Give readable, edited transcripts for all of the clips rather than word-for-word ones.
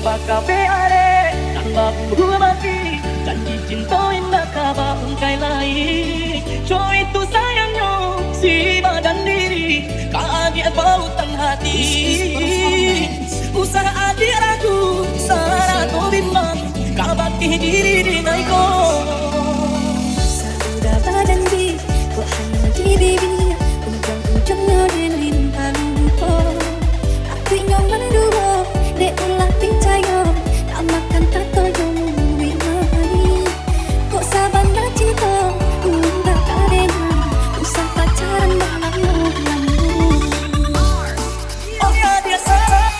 bakabe are tanpa menghormati janji cinta indah kaba ungkai lain. Cowok itu sayangnya si badan diri kaget bautan hati. Usaha adik ragu sarah to bimbang kabati diri dinaiko. Sudah badan diri kok hanya diri dia ujung-ujungnya dengan haluko. Aku ingin mendua dek ulah percaya tak makan tato yang wimari. Kok sabar nak cinta udah karena usah pacaran lama-lama. Oh ya dia sayang,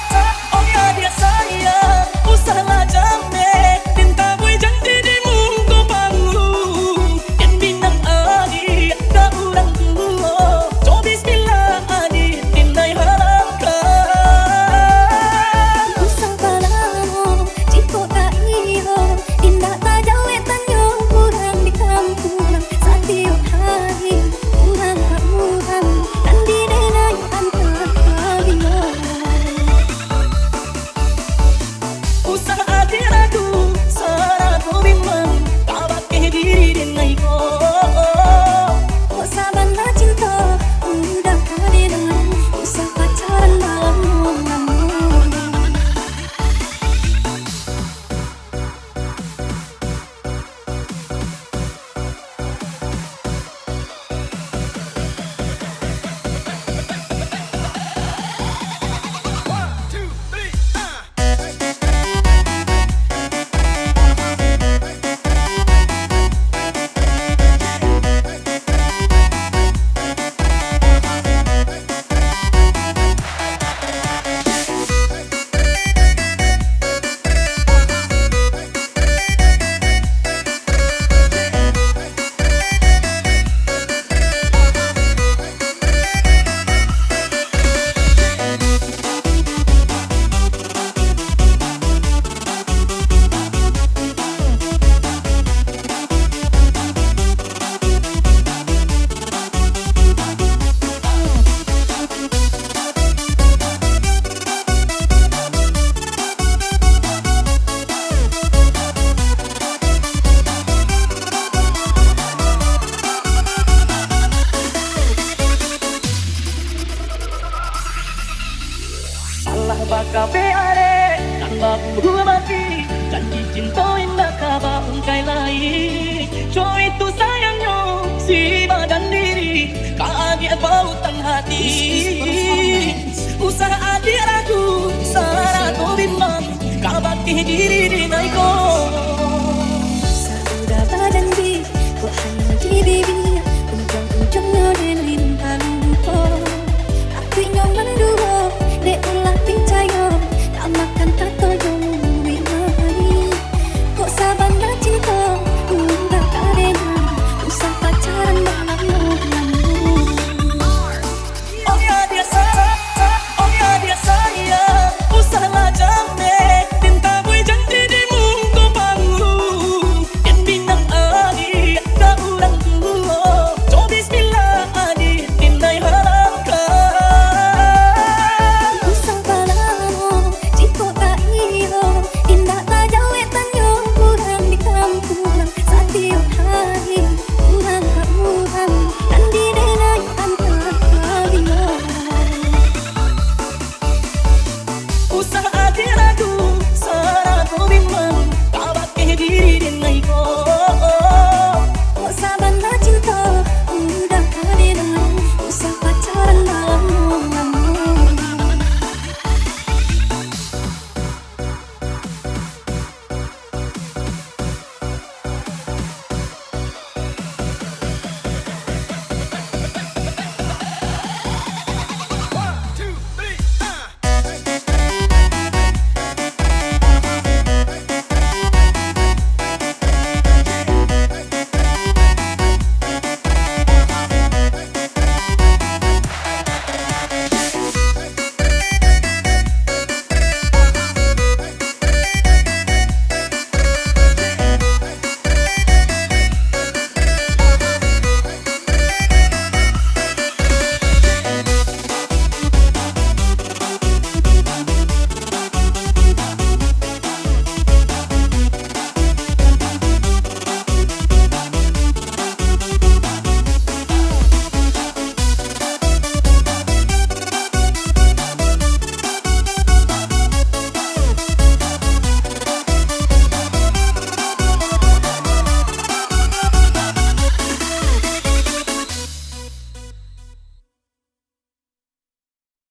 oh ya dia sayang. Usahlah jamnya minta boy janji di muka panggung. Dan bintang adik tak orang tua. Coba bismillah adik tindai harapkan. Usah balamo jika tak iyo indah tak jauh tanya kurang di kampung. Setiap hari kurang kamuran dan di denai antar kalian. Usaha adik ragu sarah to bimbang kabati diri dinaiko. Kok sabar nak cinta udah karena usah pacaran lama-lama. Allah bakabe are tanpa menghormati janji cinta indah kaba ungkai lain. Cowok itu sayangnya si badan diri kaget bautan hati. Usaha adik ragu sarah to bimbang kabati diri